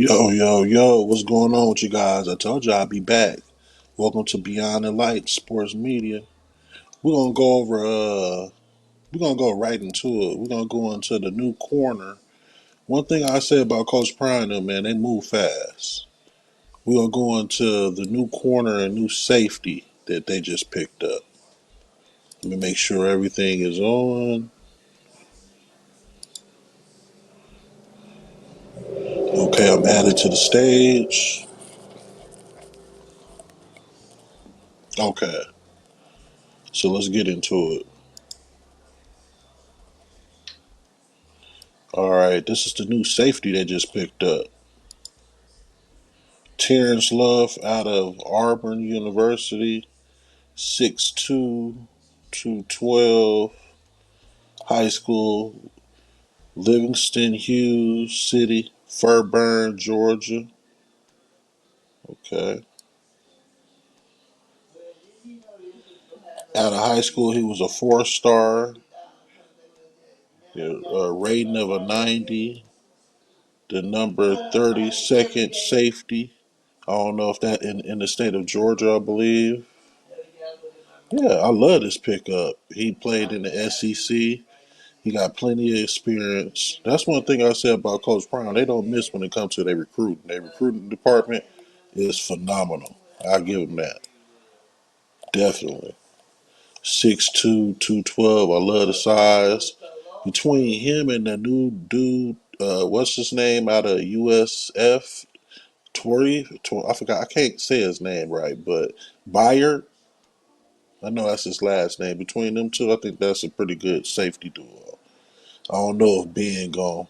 Yo, yo, yo, what's going on with you guys? I told you I'd be back. Welcome to Beyond the Light Sports Media. We're gonna go over we're gonna go right into it. We're gonna go into the new corner. One thing I say about Coach Prime, though, man, they move fast. We're gonna go into the new corner and new safety that they just picked up. Let me make sure everything is on. Okay, I'm added to the stage. Okay, so let's get into it. All right, this is the new safety they just picked up. Terrence Love out of Auburn University, 6'2", 212, high school, Livingston Hughes City, Fairburn, Georgia. Okay. Out of high school, he was a 4-star, a rating of a 90, the number 32nd safety. I don't know if that in the state of Georgia, I believe. Yeah, I love this pickup. He played in the SEC. He got plenty of experience. That's one thing I said about Coach Brown. They don't miss when it comes to their recruiting. Their recruiting department is phenomenal. I give them that. Definitely. 6'2", 212. I love the size. Between him and the new dude, what's his name out of USF? I forgot. I can't say his name right, but Byard. I know that's his last name. Between them two, I think that's a pretty good safety duo. I don't know if Ben gone.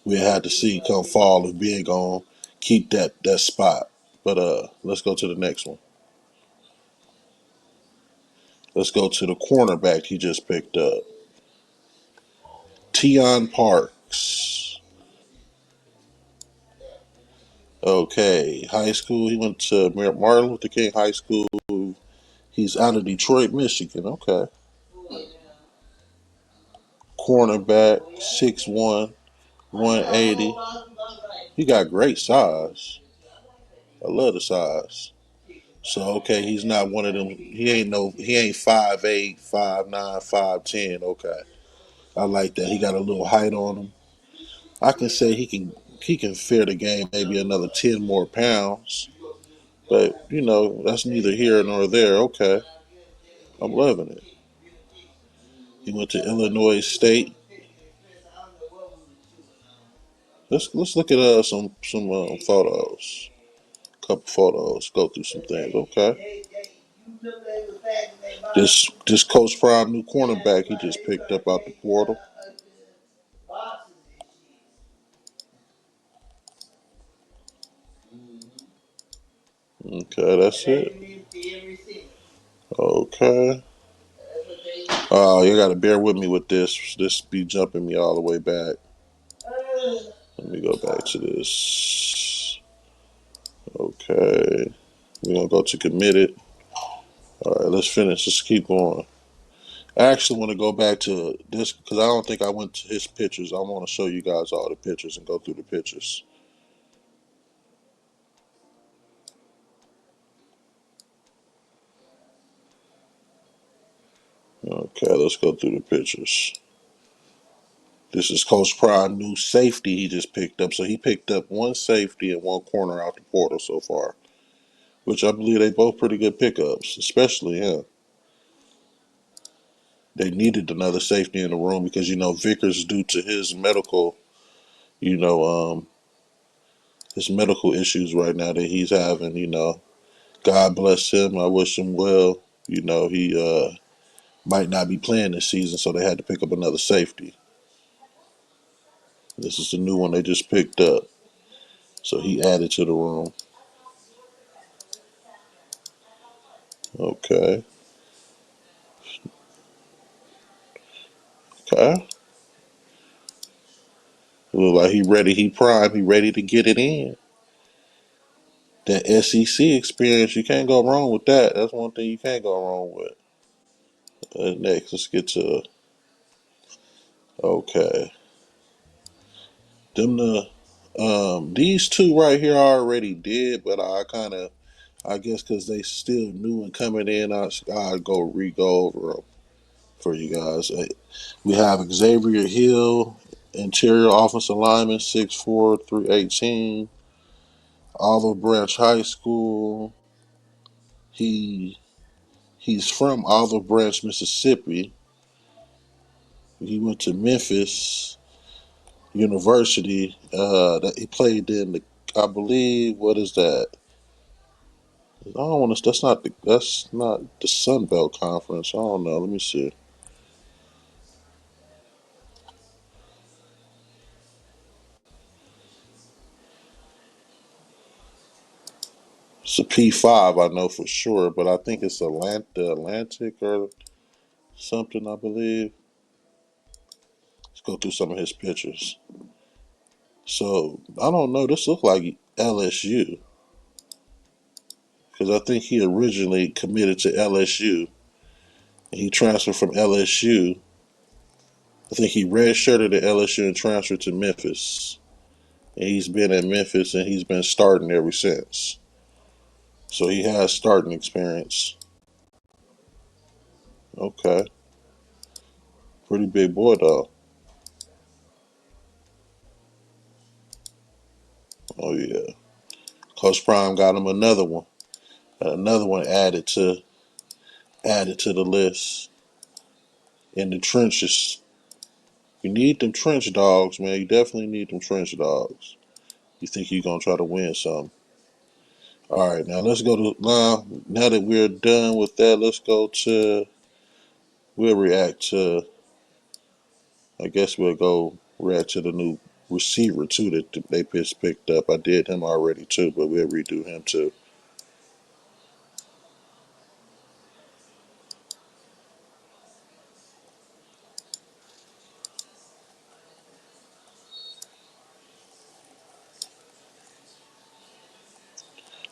We'll have to see come fall if being gonna keep that spot. But let's go to the next one. Let's go to the cornerback he just picked up. Tion Parks. Okay, high school. He went to Martin Luther King High School. He's out of Detroit, Michigan. Okay. Cornerback, 6'1", 180. He got great size. I love the size. So okay, he's not one of them. He ain't 5'8", 5'9", 5'10". Okay, I like that. He got a little height on him. I can say he can fear the game maybe another 10 more pounds. But that's neither here nor there. Okay, I'm loving it. He went to Illinois State. Let's look at some photos. Couple photos. Go through some things. Okay. This Coach Prime new cornerback he just picked up out the portal. Okay, that's it. Okay. Oh, you gotta bear with me with this. This be jumping me all the way back. Let me go back to this. Okay. We're gonna go to committed. All right, let's finish. Let's keep going. I actually want to go back to this because I don't think I went to his pictures. I want to show you guys all the pictures and go through the pictures. Okay, let's go through the pictures. This is Coach Prime new safety he just picked up. So he picked up one safety and one corner out the portal so far, which I believe they both pretty good pickups, especially him. They needed another safety in the room because Vickers, due to you know, um, his medical issues right now that he's having. God bless him. I wish him well. He might not be playing this season, so they had to pick up another safety. This is the new one they just picked up, so he added to the room. Okay, okay. Look like he ready. He prime. He ready to get it in. That SEC experience, you can't go wrong with that. That's one thing you can't go wrong with. Next, let's get to okay. Them the These two right here I already did, but I guess because they still new and coming in, I go over them for you guys. We have Xavier Hill, interior offensive lineman, 6'4", 318, Olive Branch High School. He he's from Olive Branch, Mississippi. He went to Memphis University. That he played in the, I believe, what is that? I don't want to. That's not the Sun Belt Conference. I don't know. Let me see. It's a P5, I know for sure, but I think it's Atlantic or something. I believe. Let's go through some of his pictures. So I don't know. This looks like LSU because I think he originally committed to LSU and he transferred from LSU. I think he redshirted at LSU and transferred to Memphis. And he's been at Memphis and he's been starting ever since. So he has starting experience. Okay. Pretty big boy though. Oh yeah. Coach Prime got him another one. Another one added to the list. In the trenches. You need them trench dogs, man. You definitely need them trench dogs. You think you're gonna try to win some. Alright, now let's go to now that we're done with that, let's go to we'll react to I guess we'll go react to the new receiver too that they just picked up. I did him already too, but we'll redo him too.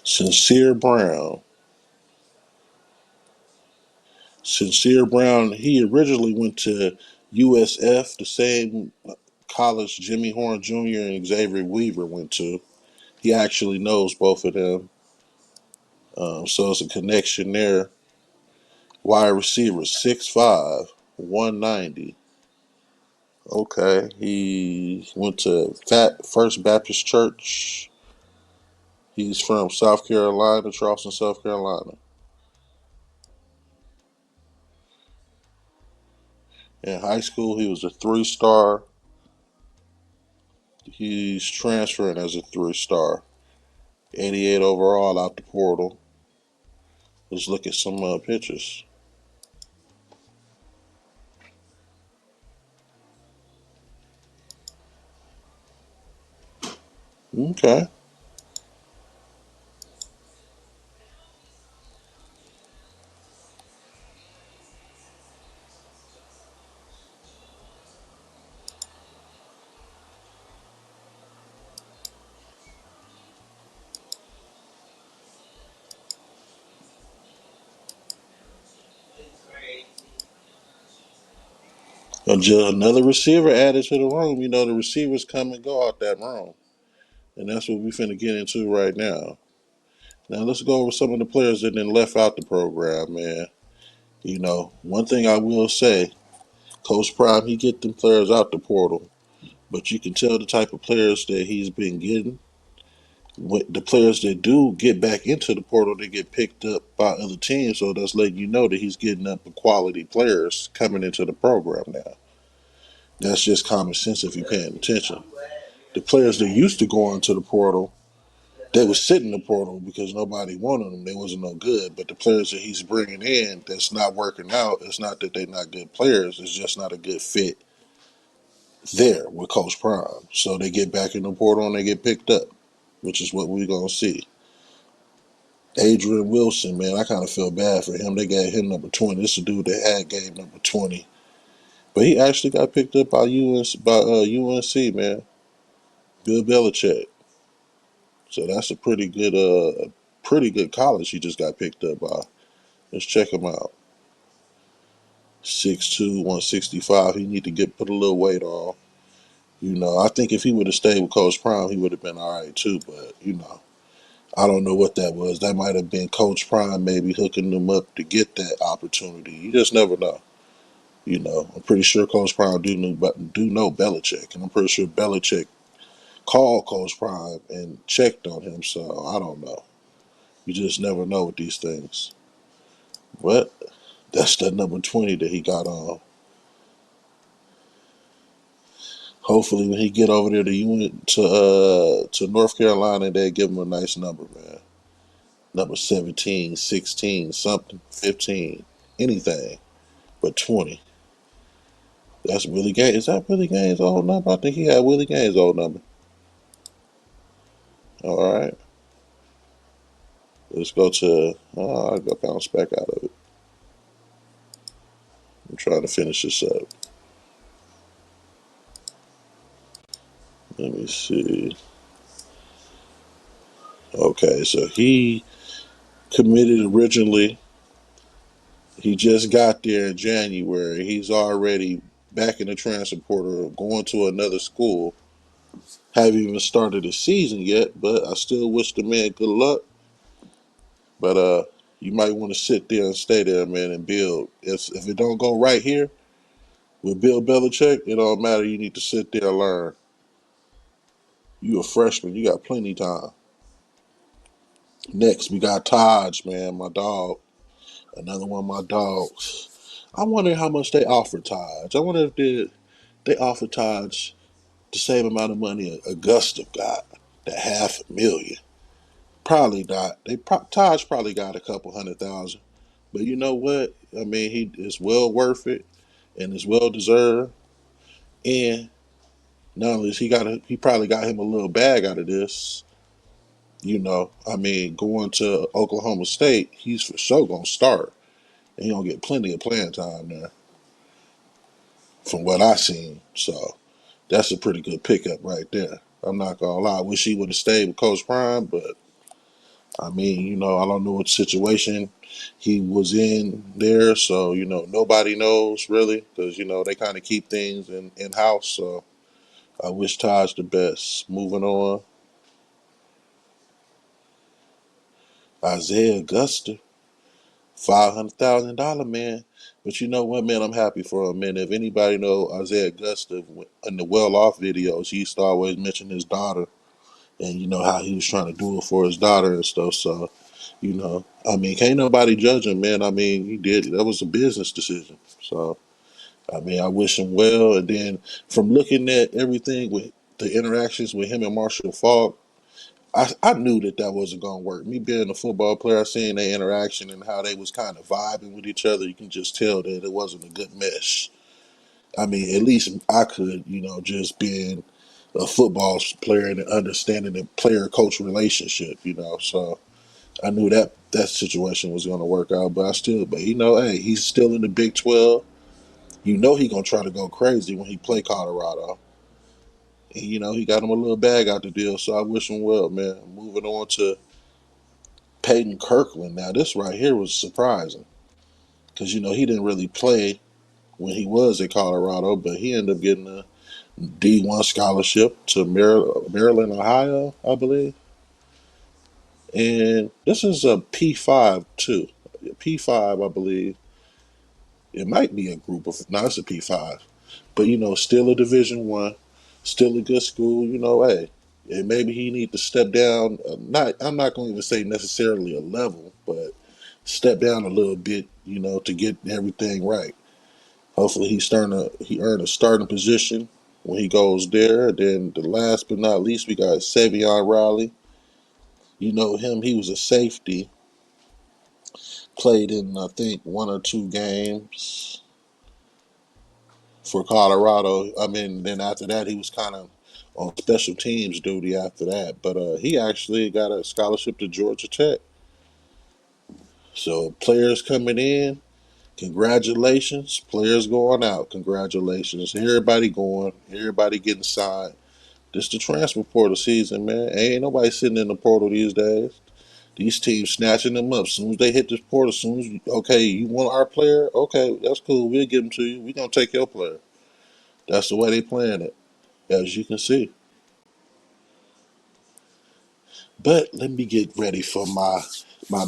Sincere Brown. Sincere Brown, he originally went to USF, the same college Jimmy Horn Jr. and Xavier Weaver went to. He actually knows both of them. So it's a connection there. Wide receiver, 6'5", 190. Okay. He went to First Baptist Church. He's from South Carolina, Charleston, South Carolina. In high school, he was a 3-star. He's transferring as a 3-star. 88 overall out the portal. Let's look at some pictures. Okay. Another receiver added to the room. You know, the receivers come and go out that room. And that's what we finna get into right now. Now let's go over some of the players that then left out the program, man. You know, one thing I will say, Coach Prime, he get them players out the portal, but you can tell the type of players that he's been getting. The players that do get back into the portal, they get picked up by other teams. So that's letting you know that he's getting up quality players coming into the program now. That's just common sense if you're paying attention. The players that used to go into the portal, they would sit in the portal because nobody wanted them. They wasn't no good. But the players that he's bringing in that's not working out, it's not that they're not good players. It's just not a good fit there with Coach Prime. So they get back in the portal and they get picked up, which is what we're going to see. Adrian Wilson, man, I kind of feel bad for him. They gave him number 20. This is a dude that had game number 20. But he actually got picked up by UNC, man. Bill Belichick. So that's a pretty good college he just got picked up by. Let's check him out. 6'2", 165. He need to put a little weight on. I think if he would have stayed with Coach Prime, he would have been all right too. But I don't know what that was. That might have been Coach Prime maybe hooking them up to get that opportunity. You just never know. I'm pretty sure Coach Prime do know Belichick, and I'm pretty sure Belichick called Coach Prime and checked on him. So I don't know. You just never know with these things. But that's the number 20 that he got on. Hopefully, when he get over there to to North Carolina, they give him a nice number, man. Number 17, 16, something, 15, anything but 20. That's Willie Gaines. Is that Willie Gaines' old number? I think he had Willie Gaines' old number. All right, let's go to. I got bounce back out of it. I'm trying to finish this up. Let me see. Okay, so he committed originally. He just got there in January. He's already back in the transfer portal, going to another school. Haven't even started the season yet, but I still wish the man good luck. But you might want to sit there and stay there, man, and build. If it don't go right here with Bill Belichick, it don't matter. You need to sit there and learn. You a freshman, you got plenty time. Next, we got Taj, man, my dog. Another one of my dogs. I wonder how much they offered Taj. I wonder if they offered Taj the same amount of money Augusta got, that 500,000. Probably not. Taj probably got a couple 100,000. But you know what? I mean, he is well worth it, and it's well deserved. And not only is he probably got him a little bag out of this. I mean, going to Oklahoma State, he's for sure gonna start, and he gonna get plenty of playing time there, from what I seen. So that's a pretty good pickup right there. I'm not gonna lie. I wish he would have stayed with Coach Prime, but I mean, I don't know what situation he was in there, so nobody knows really, because they kind of keep things in house. So I wish Taj the best. Moving on, Isaiah Augusta, $500,000 man. But you know what, man? I'm happy for him, man. If anybody know Isaiah Augusta in the well off videos, he used to always mention his daughter, and how he was trying to do it for his daughter and stuff. So I mean, can't nobody judge him, man. I mean, he did. That was a business decision. So, I mean, I wish him well. And then from looking at everything with the interactions with him and Marshall Falk, I knew that wasn't going to work. Me being a football player, I seen their interaction and how they was kind of vibing with each other. You can just tell that it wasn't a good mesh. I mean, at least I could, just being a football player and understanding the player-coach relationship, So I knew that situation was going to work out, but hey, he's still in the Big 12. He gonna try to go crazy when he play Colorado. And, he got him a little bag out the deal, so I wish him well, man. Moving on to Peyton Kirkland. Now, this right here was surprising because he didn't really play when he was at Colorado, but he ended up getting a D1 scholarship to Maryland, Ohio, I believe. And this is a P5 too. P5, I believe. It might be a group of no, it's a P5, but still a Division One, still a good school. Hey, and maybe he need to step down. I'm not going to even say necessarily a level, but step down a little bit. To get everything right. Hopefully, he earned a starting position when he goes there. Then the last but not least, we got Savion Riley. You know him. He was a safety. Played in I think one or two games for Colorado. I mean, then after that, he was kind of on special teams duty after that. But he actually got a scholarship to Georgia Tech. So players coming in, congratulations. Players going out, congratulations. Everybody going, everybody getting signed. This the transfer portal season, man. Ain't nobody sitting in the portal these days. These teams snatching them up. As soon as they hit this portal, as soon as okay, you want our player? Okay, that's cool. We'll give them to you. We gonna take your player. That's the way they playing it. as you can see. But let me get ready for my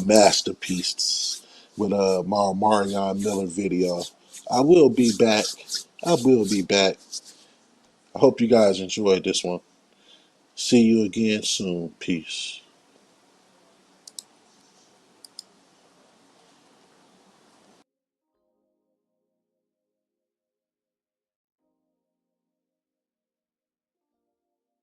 masterpiece with my Marion Miller video. I will be back. I will be back. I hope you guys enjoyed this one. See you again soon. Peace.